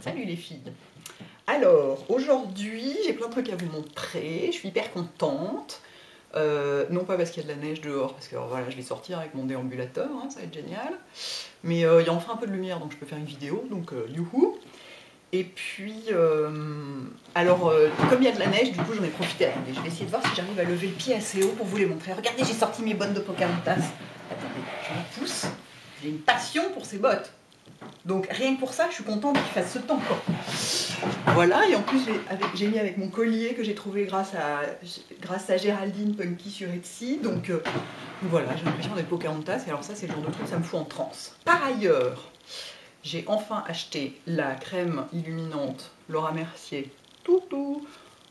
Salut les filles. Alors, aujourd'hui, j'ai plein de trucs à vous montrer. Je suis hyper contente. Non pas parce qu'il y a de la neige dehors, parce que voilà, je vais sortir avec mon déambulateur, hein, ça va être génial. Mais il y a enfin un peu de lumière, donc je peux faire une vidéo, donc youhou. Et puis, comme il y a de la neige, du coup j'en ai profité. Attendez, je vais essayer de voir si j'arrive à lever le pied assez haut pour vous les montrer. Regardez, j'ai sorti mes bottes de Pocahontas. Attendez, je me pousse. J'ai une passion pour ces bottes. Donc rien que pour ça, je suis contente qu'il fasse ce temps, quoi. Voilà, et en plus j'ai mis avec mon collier que j'ai trouvé grâce à Géraldine Punky sur Etsy. Donc voilà, j'ai l'impression d'être Pocahontas, et alors ça c'est le genre de truc, ça me fout en transe. Par ailleurs, j'ai enfin acheté la crème illuminante Laura Mercier Toutou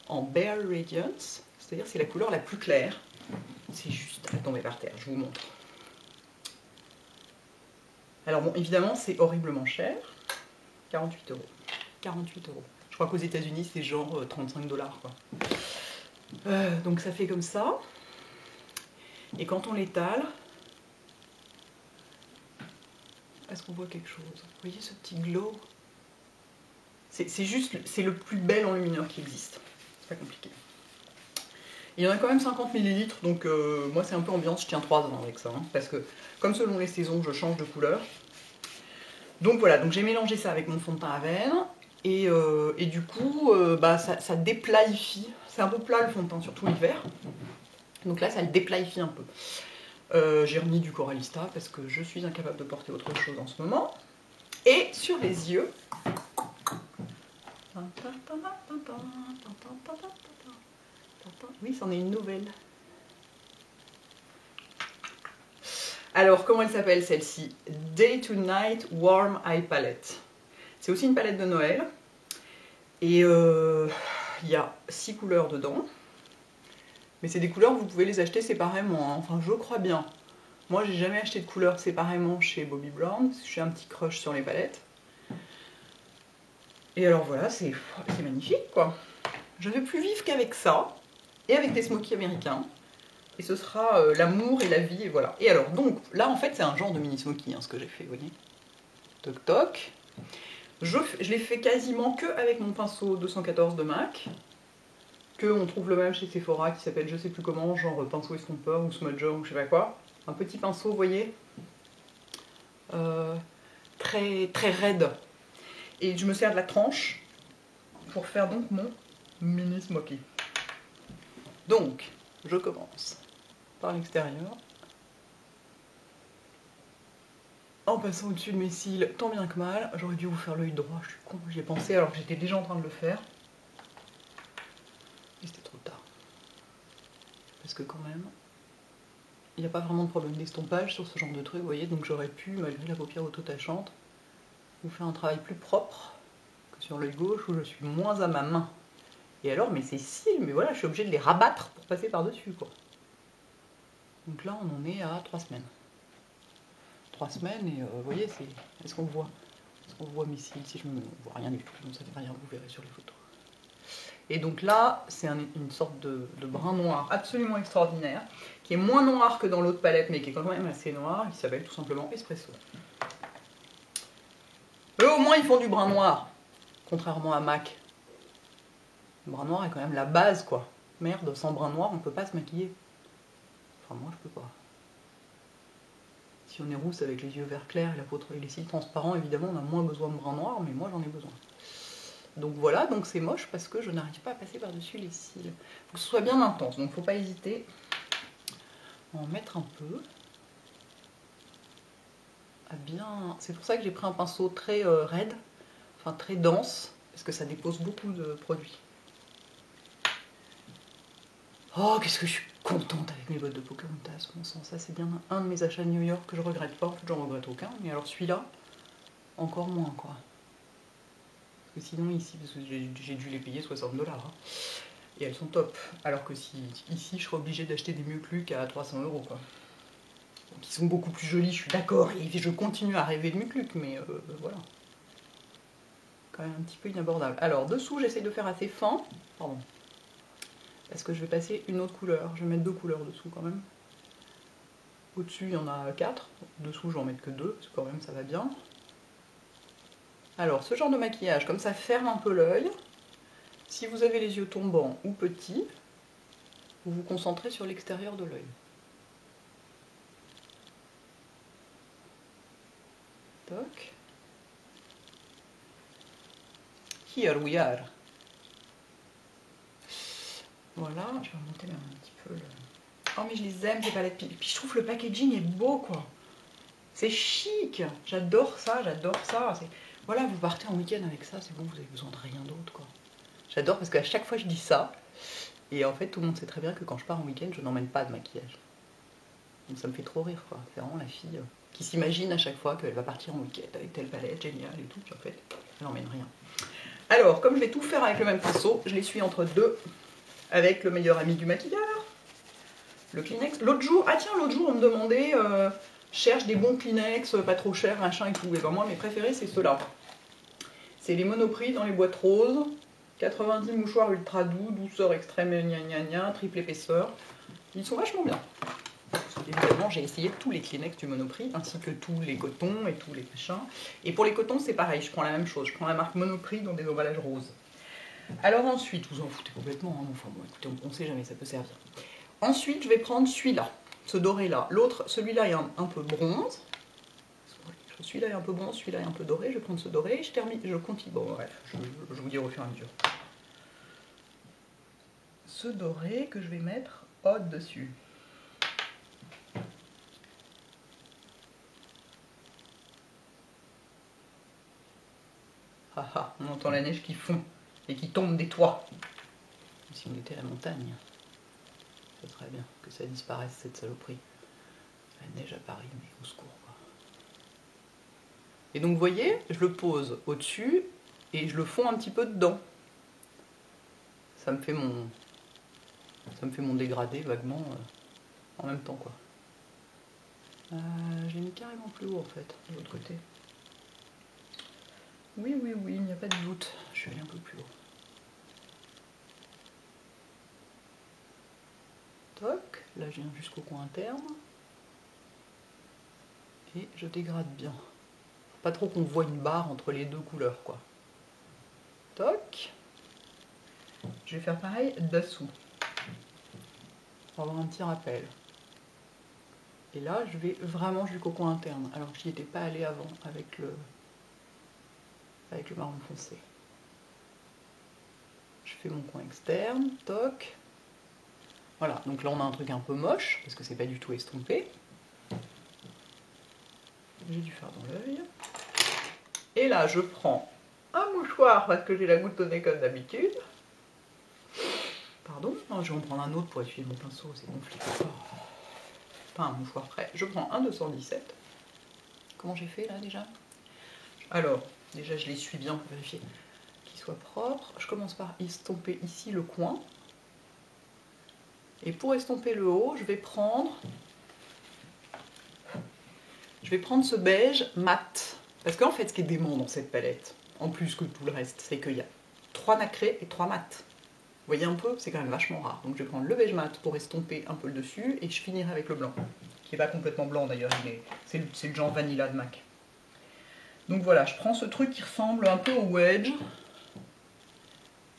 en Bare Radiance, c'est-à-dire c'est la couleur la plus claire. C'est juste à tomber par terre, je vous montre. Alors bon, évidemment c'est horriblement cher, 48 euros. 48 euros. Je crois qu'aux États-Unis c'est genre 35 $, quoi. Donc ça fait comme ça. Et quand on l'étale, est-ce qu'on voit quelque chose? Vous voyez ce petit glow? C'est juste, c'est le plus bel enlumineur qui existe. C'est pas compliqué. Il y en a quand même 50 ml, donc moi c'est un peu ambiance, je tiens 3 ans avec ça. Hein, parce que comme selon les saisons, je change de couleur. Donc voilà, donc j'ai mélangé ça avec mon fond de teint à veine. Et du coup, ça déplaifie. C'est un peu plat le fond de teint, surtout l'hiver. Donc là, ça le déplaifie un peu. J'ai remis du Coralista parce que je suis incapable de porter autre chose en ce moment. Et sur les yeux... Oui, c'en est une nouvelle. Alors, comment elle s'appelle celle-ci? Day to Night Warm Eye Palette. C'est aussi une palette de Noël. Et il y a 6 couleurs dedans. Mais c'est des couleurs, vous pouvez les acheter séparément. Hein. Enfin, je crois bien. Moi, j'ai jamais acheté de couleurs séparément chez Bobbi Brown. Parce que j'ai un petit crush sur les palettes. Et alors voilà, c'est magnifique, quoi. Je ne vais plus vivre qu'avec ça. Et avec des smokies américains. Et ce sera l'amour et la vie, et voilà. Et alors, donc, là, en fait, c'est un genre de mini smoky, hein, ce que j'ai fait, vous voyez. Toc toc. Je l'ai fait quasiment que avec mon pinceau 214 de MAC. Que on trouve le même chez Sephora, qui s'appelle je sais plus comment, genre pinceau estompeur ou smudger ou je sais pas quoi. Un petit pinceau, vous voyez. Très, très raide. Et je me sers de la tranche pour faire donc mon mini smoky. Donc, je commence par l'extérieur, en passant au-dessus de mes cils, tant bien que mal. J'aurais dû vous faire l'œil droit, je suis con, j'y ai pensé alors que j'étais déjà en train de le faire. Et c'était trop tard. Parce que quand même, il n'y a pas vraiment de problème d'estompage sur ce genre de truc, vous voyez, donc j'aurais pu, malgré la paupière auto-tachante, vous faire un travail plus propre que sur l'œil gauche où je suis moins à ma main. Et alors, mais ces cils, mais voilà, je suis obligée de les rabattre pour passer par-dessus, quoi. Donc là, on en est à 3 semaines. 3 semaines, et vous voyez, est-ce qu'on voit? Est-ce qu'on voit mes cils? Si je ne vois rien du tout, donc ça ne fait rien, vous verrez sur les photos. Et donc là, c'est une sorte de brun noir absolument extraordinaire, qui est moins noir que dans l'autre palette, mais qui est quand même assez noir, qui s'appelle tout simplement Espresso. Eux, au moins, ils font du brun noir, contrairement à MAC. Le brun noir est quand même la base, quoi. Merde, sans brun noir, on peut pas se maquiller. Enfin, moi, je peux pas. Si on est rousse avec les yeux vert clair et la peau et les cils transparents, évidemment, on a moins besoin de brun noir, mais moi, j'en ai besoin. Donc voilà, donc c'est moche parce que je n'arrive pas à passer par-dessus les cils. Il faut que ce soit bien intense, donc faut pas hésiter à en mettre un peu. À bien... C'est pour ça que j'ai pris un pinceau très raide, enfin très dense, parce que ça dépose beaucoup de produits. Oh, qu'est-ce que je suis contente avec mes bottes de Pocahontas, bon sang, ça c'est bien un de mes achats de New York que je regrette pas, en fait j'en regrette aucun, mais alors celui-là, encore moins, quoi. Parce que sinon ici, parce que j'ai dû les payer 60 $, hein, et elles sont top. Alors que si ici je serais obligée d'acheter des Mucluc à 300 €, quoi. Donc ils sont beaucoup plus jolis, je suis d'accord, et je continue à rêver de Mucluc, mais voilà. Quand même un petit peu inabordable. Alors dessous, j'essaie de faire assez fin, pardon, parce que je vais passer une autre couleur. Je vais mettre 2 couleurs dessous quand même. Au-dessus, il y en a 4. Dessous, je vais en mettre que 2, parce que quand même, ça va bien. Alors, ce genre de maquillage, comme ça ferme un peu l'œil, si vous avez les yeux tombants ou petits, vous vous concentrez sur l'extérieur de l'œil. Toc. Here we are. Voilà, je vais remonter même un petit peu le... Oh mais je les aime ces palettes. Puis je trouve le packaging est beau quoi. C'est chic. J'adore ça, j'adore ça. Voilà, vous partez en week-end avec ça, c'est bon, vous avez besoin de rien d'autre quoi. J'adore parce qu'à chaque fois je dis ça. Et en fait tout le monde sait très bien que quand je pars en week-end, je n'emmène pas de maquillage. Donc ça me fait trop rire quoi. C'est vraiment la fille qui s'imagine à chaque fois qu'elle va partir en week-end avec telle palette, géniale et tout. Puis en fait, elle n'emmène rien. Alors, comme je vais tout faire avec le même pinceau, je l'essuie entre deux avec le meilleur ami du maquilleur, le Kleenex. L'autre jour, l'autre jour on me demandait, cherche des bons Kleenex, pas trop chers, machin et tout. Et ben moi, mes préférés, c'est ceux-là. C'est les Monoprix dans les boîtes roses, 90 mouchoirs ultra doux, douceur extrême, gna gna gna, triple épaisseur. Ils sont vachement bien. Évidemment, j'ai essayé tous les Kleenex du Monoprix, ainsi que tous les cotons et tous les machins. Et pour les cotons, c'est pareil, je prends la même chose. Je prends la marque Monoprix dans des emballages roses. Alors ensuite, vous en foutez complètement, hein, enfin bon, écoutez, on sait jamais, ça peut servir. Ensuite, je vais prendre celui-là, ce doré-là. L'autre, celui-là est un peu bronze. Celui-là est un peu bronze, celui-là est un peu doré. Je vais prendre ce doré, je termine, je continue. Bon, bref, je vous dis au fur et à mesure. Ce doré que je vais mettre au-dessus. Ah ah, on entend la neige qui fond et qui tombe des toits. Si on était à la montagne, ce serait bien que ça disparaisse cette saloperie. La neige à Paris, mais au secours quoi. Et donc vous voyez, je le pose au-dessus et je le fonds un petit peu dedans. Ça me fait mon dégradé vaguement en même temps quoi. J'ai mis carrément plus haut en fait, de l'autre côté. Oui, oui, oui, il n'y a pas de doute. Je suis allée un peu plus haut. Toc, là je viens jusqu'au coin interne. Et je dégrade bien. Faut pas trop qu'on voit une barre entre les deux couleurs quoi. Toc. Je vais faire pareil dessous. Pour avoir un petit rappel. Et là, je vais vraiment jusqu'au coin interne, alors que j'y étais pas allée avant avec le marron foncé. Je fais mon coin externe, toc. Voilà, donc là on a un truc un peu moche, parce que c'est pas du tout estompé. J'ai dû faire dans l'œil. Et là, je prends un mouchoir, parce que j'ai la goutte au nez comme d'habitude. Pardon, non, je vais en prendre un autre pour essuyer mon pinceau, c'est gonflé. Pas un mouchoir prêt. Je prends un 217. Comment j'ai fait là déjà? Alors, déjà je l'essuie bien pour vérifier qu'il soit propre. Je commence par estomper ici le coin. Et pour estomper le haut, je vais prendre ce beige mat. Parce qu'en fait, ce qui est dément dans cette palette, en plus que tout le reste, c'est qu'il y a 3 nacrés et 3 mats. Vous voyez un peu, c'est quand même vachement rare. Donc je vais prendre le beige mat pour estomper un peu le dessus et je finirai avec le blanc. Qui n'est pas complètement blanc d'ailleurs, c'est le genre vanilla de MAC. Donc voilà, je prends ce truc qui ressemble un peu au wedge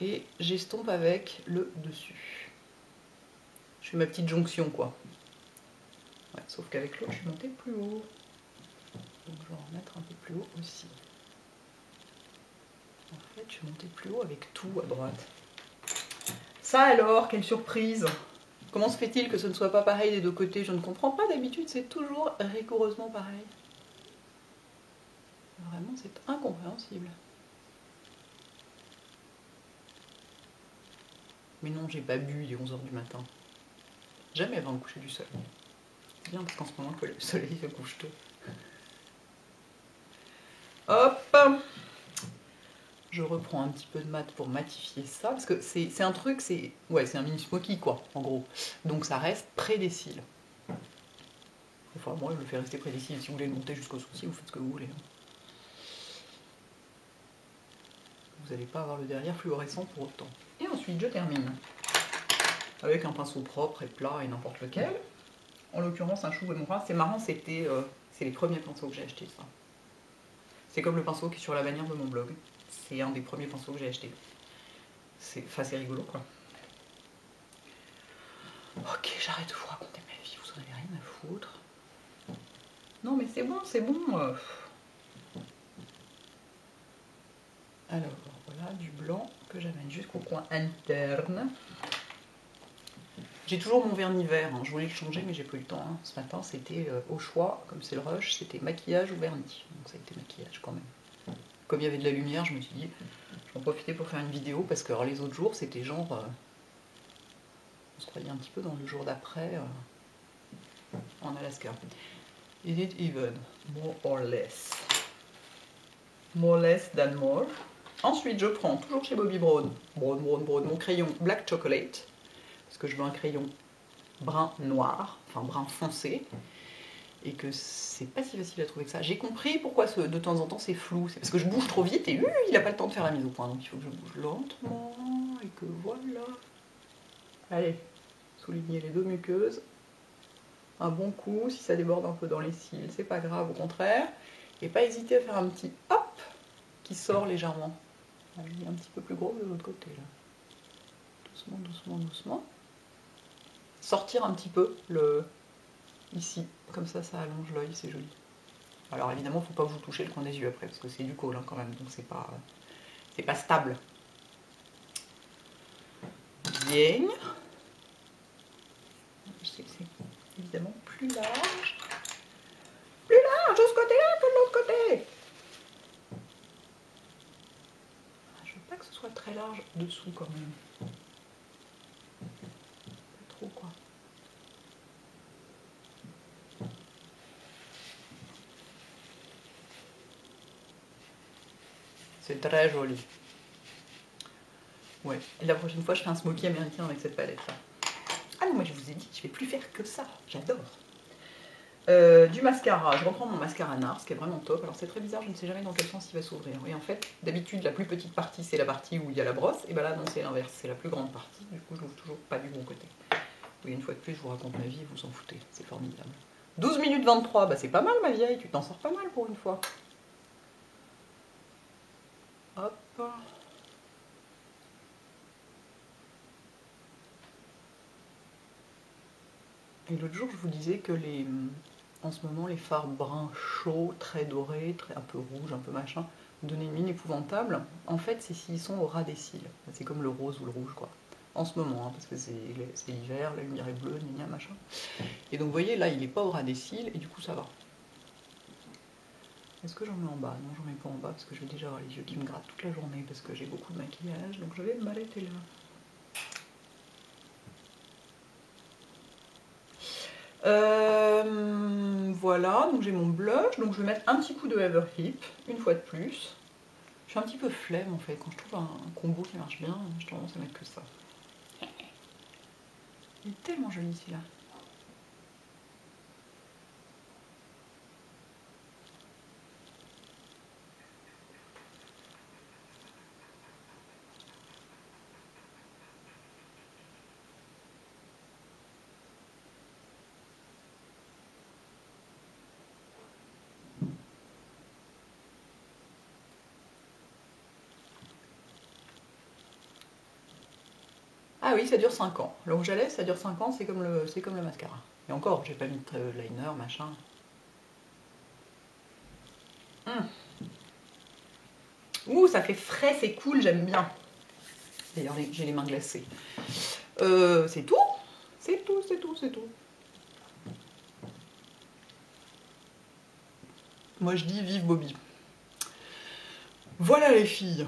et j'estompe avec le dessus. Je fais ma petite jonction quoi. Ouais, sauf qu'avec l'autre, je suis montée plus haut. Donc je vais en remettre un peu plus haut aussi. En fait, je suis montée plus haut avec tout à droite. Ça alors, quelle surprise! Comment se fait-il que ce ne soit pas pareil des deux côtés? Je ne comprends pas, d'habitude c'est toujours rigoureusement pareil. Vraiment, c'est incompréhensible. Mais non, j'ai pas bu, il est 11 h du matin. Jamais avant le coucher du soleil. Bien parce qu'en ce moment, le soleil se couche tôt. Hop! Je reprends un petit peu de mat pour matifier ça, parce que c'est un truc, c'est un mini smoky quoi, en gros. Donc ça reste près des cils. Enfin moi je le fais rester près des cils, si vous voulez le monter jusqu'au sourcil, vous faites ce que vous voulez. Vous n'allez pas avoir le derrière fluorescent pour autant. Et ensuite je termine avec un pinceau propre et plat et n'importe lequel. En l'occurrence un Schuh et Moira, c'est marrant, c'est les premiers pinceaux que j'ai achetés ça. C'est comme le pinceau qui est sur la bannière de mon blog. C'est un des premiers pinceaux que j'ai acheté. C'est rigolo quoi. Ok, j'arrête de vous raconter ma vie, vous en avez rien à foutre. Non mais c'est bon, c'est bon. Alors voilà du blanc que j'amène jusqu'au coin interne. J'ai toujours mon vernis vert, hein. Je voulais le changer mais j'ai pas eu le temps. Hein. Ce matin c'était au choix, comme c'est le rush, c'était maquillage ou vernis. Donc ça a été maquillage quand même. Comme il y avait de la lumière, je me suis dit, j'en profitais pour faire une vidéo parce que alors, les autres jours c'était genre... on se croyait un petit peu dans le jour d'après en Alaska. Is it even? More or less? More less than more. Ensuite, je prends, toujours chez Bobbi Brown, mon crayon Black Chocolate, parce que je veux un crayon brun noir, enfin brun foncé, et que c'est pas si facile à trouver que ça. J'ai compris pourquoi de temps en temps c'est flou, c'est parce que je bouge trop vite et il n'a pas le temps de faire la mise au point, donc il faut que je bouge lentement, et que voilà. Allez, souligner les deux muqueuses. Un bon coup, si ça déborde un peu dans les cils, c'est pas grave, au contraire. Et pas hésiter à faire un petit hop qui sort légèrement. Il est un petit peu plus gros de l'autre côté là. Doucement, doucement, doucement. Sortir un petit peu le ici, comme ça allonge l'œil, c'est joli. Alors évidemment, faut pas vous toucher le coin des yeux après, parce que c'est du colle hein, quand même, donc c'est pas stable. Bien. Je sais que c'est évidemment plus large. Plus large de ce côté-là que de l'autre côté. Je veux pas que ce soit très large dessous quand même. Pas trop quoi. C'est très joli. Ouais. Et la prochaine fois, je fais un smoky américain avec cette palette là. Ah non, moi je vous ai dit, je vais plus faire que ça. J'adore. Du mascara, je reprends mon mascara NARS qui est vraiment top. Alors c'est très bizarre, je ne sais jamais dans quel sens il va s'ouvrir. Et en fait, d'habitude la plus petite partie c'est la partie où il y a la brosse, et ben là non c'est l'inverse, c'est la plus grande partie, du coup je l'ouvre toujours pas du bon côté. Oui, une fois de plus je vous raconte ma vie et vous en foutez, c'est formidable. 12 minutes 23, bah c'est pas mal ma vieille, tu t'en sors pas mal pour une fois. Hop. Et l'autre jour je vous disais que en ce moment, les fards bruns chauds, très dorés, un peu rouges, un peu machin, donnaient une mine épouvantable. En fait, c'est s'ils sont au ras des cils. C'est comme le rose ou le rouge, quoi. En ce moment, hein, parce que c'est l'hiver, la lumière est bleue, gna gna, machin. Et donc, vous voyez, là, il n'est pas au ras des cils, et du coup, ça va. Est-ce que j'en mets en bas? Non, j'en mets pas en bas, parce que je vais déjà avoir les yeux qui me grattent toute la journée, parce que j'ai beaucoup de maquillage, donc je vais m'arrêter là. Voilà, donc j'ai mon blush, donc je vais mettre un petit coup de Everheap, une fois de plus. Je suis un petit peu flemme en fait, quand je trouve un combo qui marche bien, j'ai tendance à mettre que ça. Il est tellement joli celui-là. Ah oui, ça dure 5 ans. Le rouge à lèvres, ça dure 5 ans, c'est comme le mascara. Et encore, j'ai pas mis de liner, machin. Ouh, ça fait frais, c'est cool, j'aime bien. D'ailleurs, j'ai les mains glacées. C'est tout. C'est tout, c'est tout, c'est tout. Moi, je dis vive Bobbi. Voilà les filles.